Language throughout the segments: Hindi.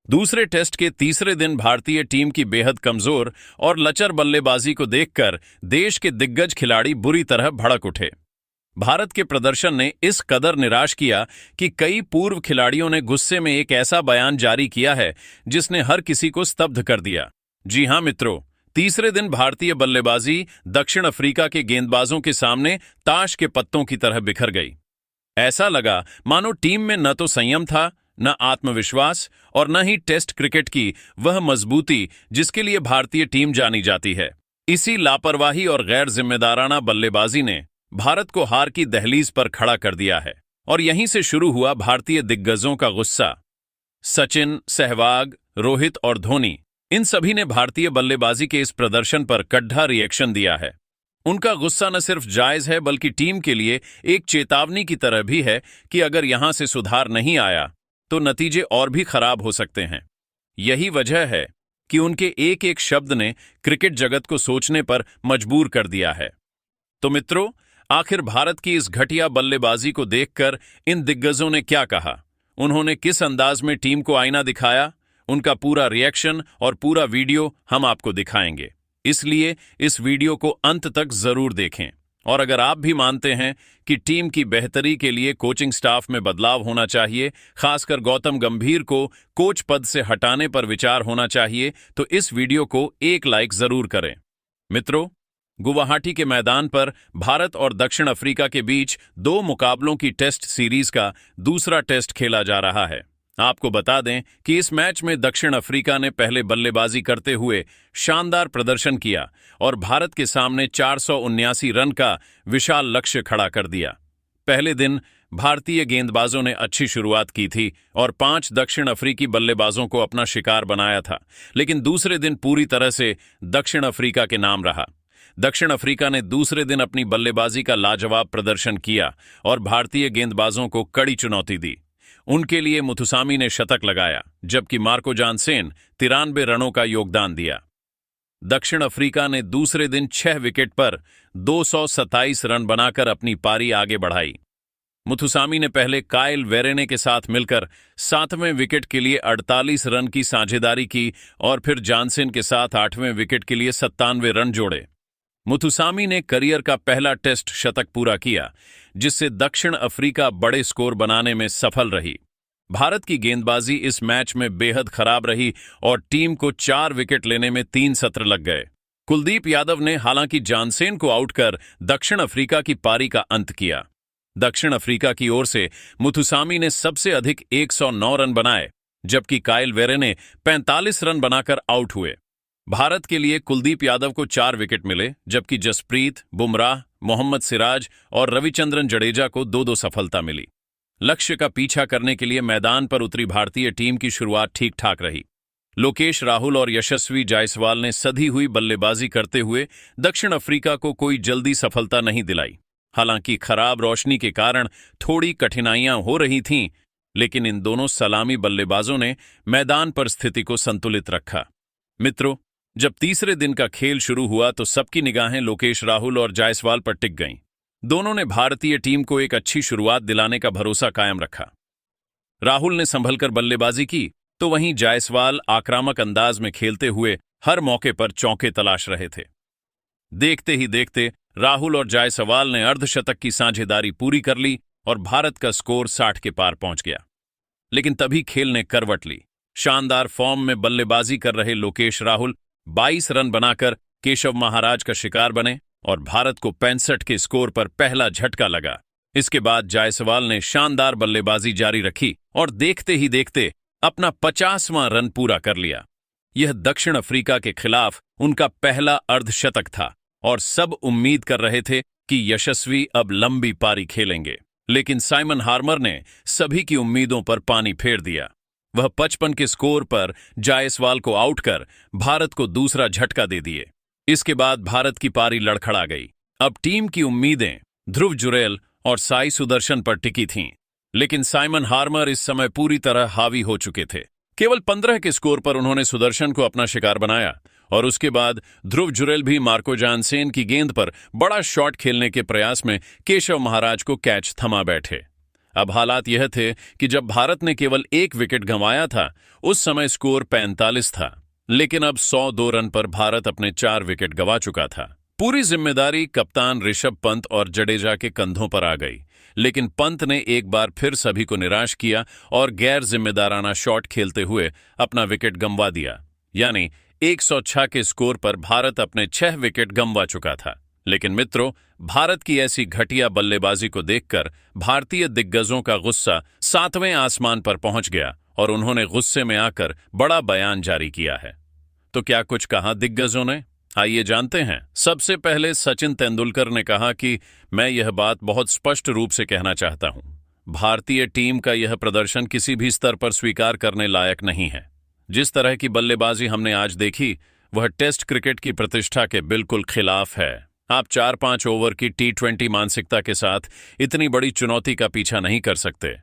दूसरे टेस्ट के तीसरे दिन भारतीय टीम की बेहद कमजोर और लचर बल्लेबाजी को देखकर देश के दिग्गज खिलाड़ी बुरी तरह भड़क उठे। भारत के प्रदर्शन ने इस कदर निराश किया कि कई पूर्व खिलाड़ियों ने गुस्से में एक ऐसा बयान जारी किया है जिसने हर किसी को स्तब्ध कर दिया। जी हां मित्रों, तीसरे दिन भारतीय बल्लेबाजी दक्षिण अफ्रीका के गेंदबाजों के सामने ताश के पत्तों की तरह बिखर गई। ऐसा लगा मानो टीम में न तो संयम था, न आत्मविश्वास और न ही टेस्ट क्रिकेट की वह मजबूती जिसके लिए भारतीय टीम जानी जाती है। इसी लापरवाही और गैर जिम्मेदाराना बल्लेबाजी ने भारत को हार की दहलीज पर खड़ा कर दिया है और यहीं से शुरू हुआ भारतीय दिग्गजों का गुस्सा। सचिन, सहवाग, रोहित और धोनी, इन सभी ने भारतीय बल्लेबाजी के इस प्रदर्शन पर कड्ढा रिएक्शन दिया है। उनका गुस्सा न सिर्फ जायज है बल्कि टीम के लिए एक चेतावनी की तरह भी है कि अगर यहां से सुधार नहीं आया तो नतीजे और भी खराब हो सकते हैं। यही वजह है कि उनके एक एक शब्द ने क्रिकेट जगत को सोचने पर मजबूर कर दिया है। तो मित्रों, आखिर भारत की इस घटिया बल्लेबाजी को देखकर इन दिग्गजों ने क्या कहा? उन्होंने किस अंदाज में टीम को आईना दिखाया? उनका पूरा रिएक्शन और पूरा वीडियो हम आपको दिखाएंगे, इसलिए इस वीडियो को अंत तक जरूर देखें। और अगर आप भी मानते हैं कि टीम की बेहतरी के लिए कोचिंग स्टाफ में बदलाव होना चाहिए, खासकर गौतम गंभीर को कोच पद से हटाने पर विचार होना चाहिए, तो इस वीडियो को एक लाइक जरूर करें। मित्रों, गुवाहाटी के मैदान पर भारत और दक्षिण अफ्रीका के बीच 2 मुकाबलों की टेस्ट सीरीज का दूसरा टेस्ट खेला जा रहा है। आपको बता दें कि इस मैच में दक्षिण अफ्रीका ने पहले बल्लेबाजी करते हुए शानदार प्रदर्शन किया और भारत के सामने 479 रन का विशाल लक्ष्य खड़ा कर दिया। पहले दिन भारतीय गेंदबाजों ने अच्छी शुरुआत की थी और 5 दक्षिण अफ्रीकी बल्लेबाजों को अपना शिकार बनाया था, लेकिन दूसरे दिन पूरी तरह से दक्षिण अफ्रीका के नाम रहा। दक्षिण अफ्रीका ने दूसरे दिन अपनी बल्लेबाजी का लाजवाब प्रदर्शन किया और भारतीय गेंदबाजों को कड़ी चुनौती दी। उनके लिए मुथुसामी ने शतक लगाया, जबकि मार्को जानसेन 93 रनों का योगदान दिया। दक्षिण अफ्रीका ने दूसरे दिन 6 विकेट पर 227 रन बनाकर अपनी पारी आगे बढ़ाई। मुथुसामी ने पहले काइल वेरेने के साथ मिलकर 7वें विकेट के लिए 48 रन की साझेदारी की और फिर जानसेन के साथ 8वें विकेट के लिए 97 रन जोड़े। मुथुसामी ने करियर का पहला टेस्ट शतक पूरा किया, जिससे दक्षिण अफ्रीका बड़े स्कोर बनाने में सफल रही। भारत की गेंदबाजी इस मैच में बेहद खराब रही और टीम को 4 विकेट लेने में 3 सत्र लग गए। कुलदीप यादव ने हालांकि जानसेन को आउट कर दक्षिण अफ्रीका की पारी का अंत किया। दक्षिण अफ्रीका की ओर से मुथुसामी ने सबसे अधिक 109 रन बनाए, जबकि काइल वेरेने 45 रन बनाकर आउट हुए। भारत के लिए कुलदीप यादव को 4 विकेट मिले, जबकि जसप्रीत बुमराह, मोहम्मद सिराज और रविचंद्रन जडेजा को 2-2 सफलता मिली। लक्ष्य का पीछा करने के लिए मैदान पर उतरी भारतीय टीम की शुरुआत ठीक ठाक रही। लोकेश राहुल और यशस्वी जायसवाल ने सधी हुई बल्लेबाजी करते हुए दक्षिण अफ्रीका को कोई जल्दी सफलता नहीं दिलाई। हालांकि खराब रोशनी के कारण थोड़ी कठिनाइयां हो रही थीं, लेकिन इन दोनों सलामी बल्लेबाजों ने मैदान पर स्थिति को संतुलित रखा। मित्रों, जब तीसरे दिन का खेल शुरू हुआ तो सबकी निगाहें लोकेश राहुल और जायसवाल पर टिक गईं। दोनों ने भारतीय टीम को एक अच्छी शुरुआत दिलाने का भरोसा कायम रखा। राहुल ने संभलकर बल्लेबाजी की, तो वहीं जायसवाल आक्रामक अंदाज में खेलते हुए हर मौके पर चौके तलाश रहे थे। देखते ही देखते राहुल और जायसवाल ने अर्धशतक की साझेदारी पूरी कर ली और भारत का स्कोर 60 के पार पहुंच गया। लेकिन तभी खेल ने करवट ली। शानदार फॉर्म में बल्लेबाजी कर रहे लोकेश राहुल 22 रन बनाकर केशव महाराज का शिकार बने और भारत को 65 के स्कोर पर पहला झटका लगा। इसके बाद जायसवाल ने शानदार बल्लेबाजी जारी रखी और देखते ही देखते अपना 50वां रन पूरा कर लिया। यह दक्षिण अफ्रीका के खिलाफ उनका पहला अर्धशतक था और सब उम्मीद कर रहे थे कि यशस्वी अब लंबी पारी खेलेंगे, लेकिन साइमन हार्मर ने सभी की उम्मीदों पर पानी फेर दिया। वह 55 के स्कोर पर जायसवाल को आउट कर भारत को दूसरा झटका दे दिए। इसके बाद भारत की पारी लड़खड़ा गई। अब टीम की उम्मीदें ध्रुव जुरैल और साई सुदर्शन पर टिकी थीं, लेकिन साइमन हार्मर इस समय पूरी तरह हावी हो चुके थे। केवल 15 के स्कोर पर उन्होंने सुदर्शन को अपना शिकार बनाया और उसके बाद ध्रुव जुरैल भी मार्को जानसेन की गेंद पर बड़ा शॉट खेलने के प्रयास में केशव महाराज को कैच थमा बैठे। अब हालात यह थे कि जब भारत ने केवल एक विकेट गंवाया था, उस समय स्कोर 45 था, लेकिन अब 102 रन पर भारत अपने 4 विकेट गंवा चुका था। पूरी जिम्मेदारी कप्तान ऋषभ पंत और जडेजा के कंधों पर आ गई, लेकिन पंत ने एक बार फिर सभी को निराश किया और गैर जिम्मेदाराना शॉट खेलते हुए अपना विकेट गंवा दिया। यानी 106 के स्कोर पर भारत अपने 6 विकेट गंवा चुका था। लेकिन मित्रों, भारत की ऐसी घटिया बल्लेबाजी को देखकर भारतीय दिग्गजों का गुस्सा 7वें आसमान पर पहुंच गया और उन्होंने गुस्से में आकर बड़ा बयान जारी किया है। तो क्या कुछ कहा दिग्गजों ने? आइए जानते हैं। सबसे पहले सचिन तेंदुलकर ने कहा कि मैं यह बात बहुत स्पष्ट रूप से कहना चाहता हूं, भारतीय टीम का यह प्रदर्शन किसी भी स्तर पर स्वीकार करने लायक नहीं है। जिस तरह की बल्लेबाजी हमने आज देखी, वह टेस्ट क्रिकेट की प्रतिष्ठा के बिल्कुल खिलाफ है। आप 4-5 ओवर की T20 मानसिकता के साथ इतनी बड़ी चुनौती का पीछा नहीं कर सकते।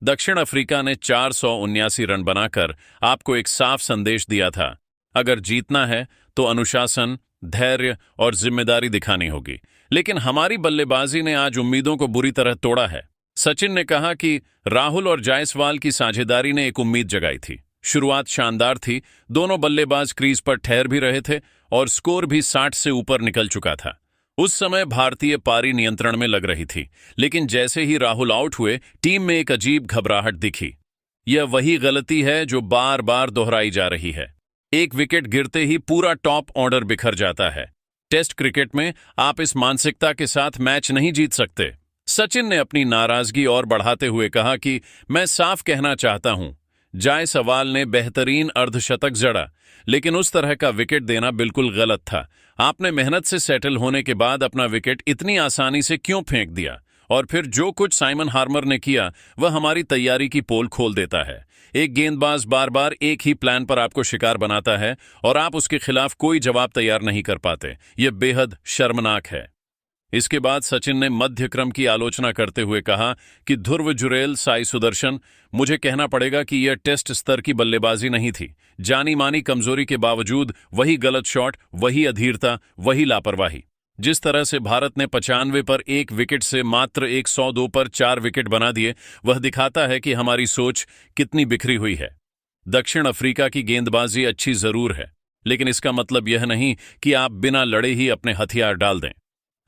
दक्षिण अफ्रीका ने 479 रन बनाकर आपको एक साफ संदेश दिया था, अगर जीतना है तो अनुशासन, धैर्य और जिम्मेदारी दिखानी होगी। लेकिन हमारी बल्लेबाजी ने आज उम्मीदों को बुरी तरह तोड़ा है। सचिन ने कहा कि राहुल और जायसवाल की साझेदारी ने एक उम्मीद जगाई थी। शुरुआत शानदार थी, दोनों बल्लेबाज क्रीज पर ठहर भी रहे थे और स्कोर भी 60 से ऊपर निकल चुका था। उस समय भारतीय पारी नियंत्रण में लग रही थी, लेकिन जैसे ही राहुल आउट हुए, टीम में एक अजीब घबराहट दिखी। यह वही गलती है जो बार बार दोहराई जा रही है। एक विकेट गिरते ही पूरा टॉप ऑर्डर बिखर जाता है। टेस्ट क्रिकेट में आप इस मानसिकता के साथ मैच नहीं जीत सकते। सचिन ने अपनी नाराजगी और बढ़ाते हुए कहा कि मैं साफ कहना चाहता हूं, जायसवाल ने बेहतरीन अर्धशतक जड़ा, लेकिन उस तरह का विकेट देना बिल्कुल गलत था। आपने मेहनत से सेटल होने के बाद अपना विकेट इतनी आसानी से क्यों फेंक दिया? और फिर जो कुछ साइमन हार्मर ने किया, वह हमारी तैयारी की पोल खोल देता है। एक गेंदबाज बार बार एक ही प्लान पर आपको शिकार बनाता है और आप उसके खिलाफ कोई जवाब तैयार नहीं कर पाते। यह बेहद शर्मनाक है। इसके बाद सचिन ने मध्यक्रम की आलोचना करते हुए कहा कि ध्रुव जुरेल, साई सुदर्शन, मुझे कहना पड़ेगा कि यह टेस्ट स्तर की बल्लेबाजी नहीं थी। जानी मानी कमजोरी के बावजूद वही गलत शॉट, वही अधीरता, वही लापरवाही। जिस तरह से भारत ने 95 पर 1 विकेट से मात्र 102 पर 4 विकेट बना दिए, वह दिखाता है कि हमारी सोच कितनी बिखरी हुई है। दक्षिण अफ्रीका की गेंदबाजी अच्छी जरूर है, लेकिन इसका मतलब यह नहीं कि आप बिना लड़े ही अपने हथियार डाल दें।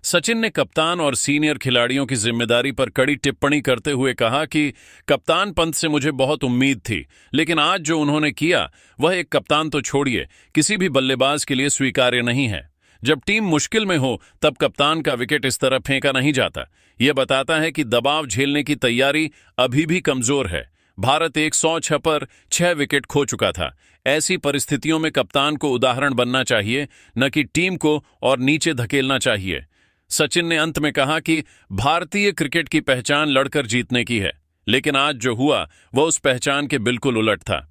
सचिन ने कप्तान और सीनियर खिलाड़ियों की जिम्मेदारी पर कड़ी टिप्पणी करते हुए कहा कि कप्तान पंत से मुझे बहुत उम्मीद थी, लेकिन आज जो उन्होंने किया वह एक कप्तान तो छोड़िए, किसी भी बल्लेबाज के लिए स्वीकार्य नहीं है। जब टीम मुश्किल में हो तब कप्तान का विकेट इस तरह फेंका नहीं जाता। यह बताता है कि दबाव झेलने की तैयारी अभी भी कमजोर है। भारत 106 पर 6 विकेट खो चुका था। ऐसी परिस्थितियों में कप्तान को उदाहरण बनना चाहिए, न कि टीम को और नीचे धकेलना चाहिए। सचिन ने अंत में कहा कि भारतीय क्रिकेट की पहचान लड़कर जीतने की है, लेकिन आज जो हुआ वह उस पहचान के बिल्कुल उलट था।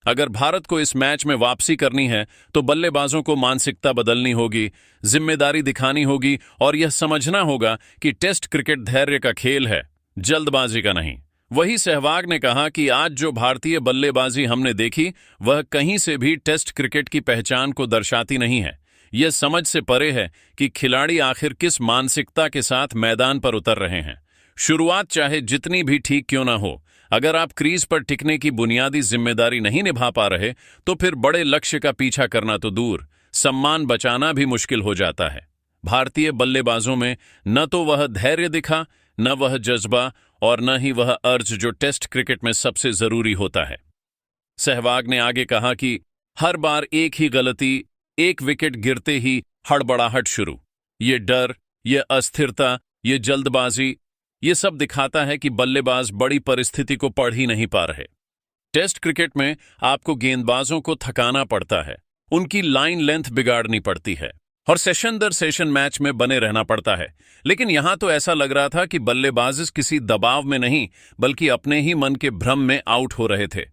अगर भारत को इस मैच में वापसी करनी है तो बल्लेबाजों को मानसिकता बदलनी होगी, जिम्मेदारी दिखानी होगी और यह समझना होगा कि टेस्ट क्रिकेट धैर्य का खेल है, जल्दबाजी का नहीं। वही सहवाग ने कहा कि आज जो भारतीय बल्लेबाजी हमने देखी वह कहीं से भी टेस्ट क्रिकेट की पहचान को दर्शाती नहीं है। यह समझ से परे है कि खिलाड़ी आखिर किस मानसिकता के साथ मैदान पर उतर रहे हैं। शुरुआत चाहे जितनी भी ठीक क्यों ना हो, अगर आप क्रीज पर टिकने की बुनियादी जिम्मेदारी नहीं निभा पा रहे तो फिर बड़े लक्ष्य का पीछा करना तो दूर, सम्मान बचाना भी मुश्किल हो जाता है। भारतीय बल्लेबाजों में न तो वह धैर्य दिखा, न वह जज्बा और न ही वह अर्ज जो टेस्ट क्रिकेट में सबसे जरूरी होता है। सहवाग ने आगे कहा कि हर बार एक ही गलती, एक विकेट गिरते ही हड़बड़ाहट शुरू। ये डर, ये अस्थिरता, ये जल्दबाजी, ये सब दिखाता है कि बल्लेबाज बड़ी परिस्थिति को पढ़ ही नहीं पा रहे। टेस्ट क्रिकेट में आपको गेंदबाजों को थकाना पड़ता है, उनकी लाइन लेंथ बिगाड़नी पड़ती है और सेशन दर सेशन मैच में बने रहना पड़ता है। लेकिन यहां तो ऐसा लग रहा था कि बल्लेबाज किसी दबाव में नहीं बल्कि अपने ही मन के भ्रम में आउट हो रहे थे।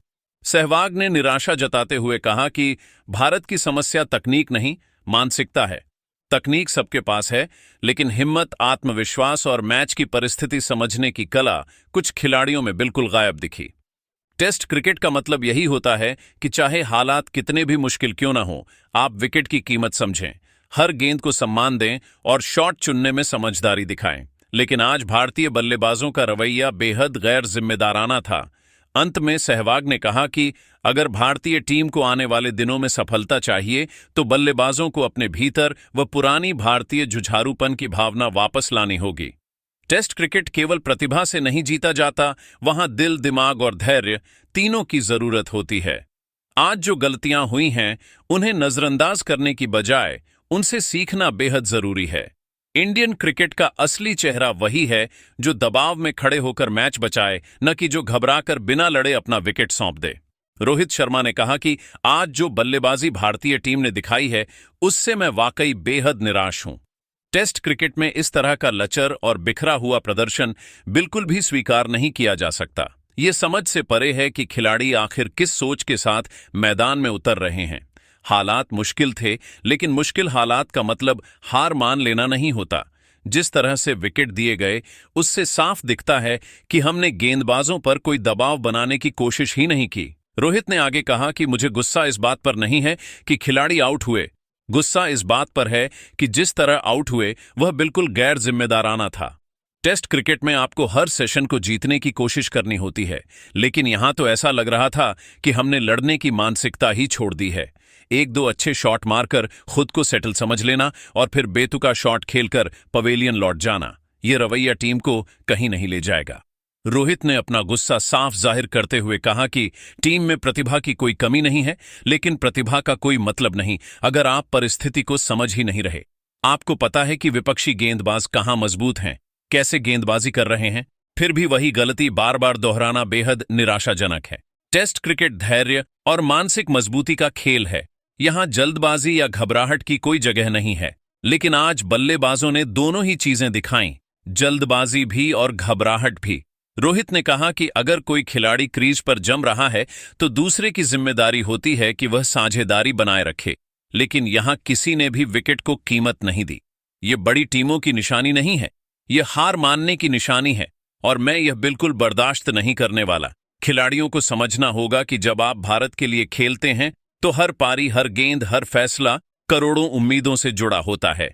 सहवाग ने निराशा जताते हुए कहा कि भारत की समस्या तकनीक नहीं, मानसिकता है। तकनीक सबके पास है, लेकिन हिम्मत, आत्मविश्वास और मैच की परिस्थिति समझने की कला कुछ खिलाड़ियों में बिल्कुल गायब दिखी। टेस्ट क्रिकेट का मतलब यही होता है कि चाहे हालात कितने भी मुश्किल क्यों ना हो, आप विकेट की कीमत समझें, हर गेंद को सम्मान दें और शॉट चुनने में समझदारी दिखाएं। लेकिन आज भारतीय बल्लेबाजों का रवैया बेहद गैर जिम्मेदाराना था। अंत में सहवाग ने कहा कि अगर भारतीय टीम को आने वाले दिनों में सफलता चाहिए तो बल्लेबाजों को अपने भीतर व पुरानी भारतीय जुझारूपन की भावना वापस लानी होगी। टेस्ट क्रिकेट केवल प्रतिभा से नहीं जीता जाता, वहां दिल, दिमाग और धैर्य तीनों की जरूरत होती है। आज जो गलतियां हुई हैं उन्हें नजरअंदाज करने की बजाय उनसे सीखना बेहद जरूरी है। इंडियन क्रिकेट का असली चेहरा वही है जो दबाव में खड़े होकर मैच बचाए, न कि जो घबराकर बिना लड़े अपना विकेट सौंप दे। रोहित शर्मा ने कहा कि आज जो बल्लेबाजी भारतीय टीम ने दिखाई है उससे मैं वाकई बेहद निराश हूं। टेस्ट क्रिकेट में इस तरह का लचर और बिखरा हुआ प्रदर्शन बिल्कुल भी स्वीकार नहीं किया जा सकता। ये समझ से परे है कि खिलाड़ी आखिर किस सोच के साथ मैदान में उतर रहे हैं। हालात मुश्किल थे, लेकिन मुश्किल हालात का मतलब हार मान लेना नहीं होता। जिस तरह से विकेट दिए गए उससे साफ दिखता है कि हमने गेंदबाजों पर कोई दबाव बनाने की कोशिश ही नहीं की। रोहित ने आगे कहा कि मुझे गुस्सा इस बात पर नहीं है कि खिलाड़ी आउट हुए, गुस्सा इस बात पर है कि जिस तरह आउट हुए वह बिल्कुल गैर जिम्मेदाराना था। टेस्ट क्रिकेट में आपको हर सेशन को जीतने की कोशिश करनी होती है, लेकिन यहां तो ऐसा लग रहा था कि हमने लड़ने की मानसिकता ही छोड़ दी है। एक दो अच्छे शॉट मारकर खुद को सेटल समझ लेना और फिर बेतुका शॉट खेलकर पवेलियन लौट जाना, ये रवैया टीम को कहीं नहीं ले जाएगा। रोहित ने अपना गुस्सा साफ जाहिर करते हुए कहा कि टीम में प्रतिभा की कोई कमी नहीं है, लेकिन प्रतिभा का कोई मतलब नहीं अगर आप परिस्थिति को समझ ही नहीं रहे। आपको पता है कि विपक्षी गेंदबाज कहां मजबूत हैं, कैसे गेंदबाजी कर रहे हैं, फिर भी वही गलती बार बार दोहराना बेहद निराशाजनक है। टेस्ट क्रिकेट धैर्य और मानसिक मजबूती का खेल है। यहां जल्दबाजी या घबराहट की कोई जगह नहीं है, लेकिन आज बल्लेबाजों ने दोनों ही चीजें दिखाईं, जल्दबाजी भी और घबराहट भी। रोहित ने कहा कि अगर कोई खिलाड़ी क्रीज पर जम रहा है तो दूसरे की जिम्मेदारी होती है कि वह साझेदारी बनाए रखे, लेकिन यहां किसी ने भी विकेट को कीमत नहीं दी। ये बड़ी टीमों की निशानी नहीं है, यह हार मानने की निशानी है, और मैं यह बिल्कुल बर्दाश्त नहीं करने वाला। खिलाड़ियों को समझना होगा कि जब आप भारत के लिए खेलते हैं तो हर पारी, हर गेंद, हर फैसला करोड़ों उम्मीदों से जुड़ा होता है।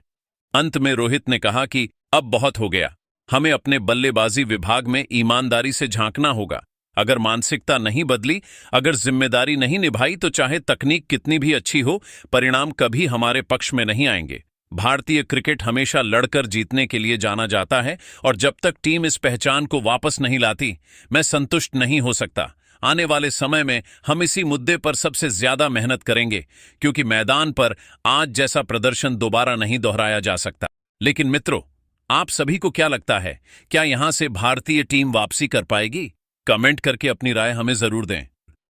अंत में रोहित ने कहा कि अब बहुत हो गया, हमें अपने बल्लेबाजी विभाग में ईमानदारी से झांकना होगा। अगर मानसिकता नहीं बदली, अगर जिम्मेदारी नहीं निभाई तो चाहे तकनीक कितनी भी अच्छी हो, परिणाम कभी हमारे पक्ष में नहीं आएंगे। भारतीय क्रिकेट हमेशा लड़कर जीतने के लिए जाना जाता है, और जब तक टीम इस पहचान को वापस नहीं लाती, मैं संतुष्ट नहीं हो सकता। आने वाले समय में हम इसी मुद्दे पर सबसे ज्यादा मेहनत करेंगे, क्योंकि मैदान पर आज जैसा प्रदर्शन दोबारा नहीं दोहराया जा सकता। लेकिन मित्रों, आप सभी को क्या लगता है, क्या यहां से भारतीय टीम वापसी कर पाएगी? कमेंट करके अपनी राय हमें जरूर दें।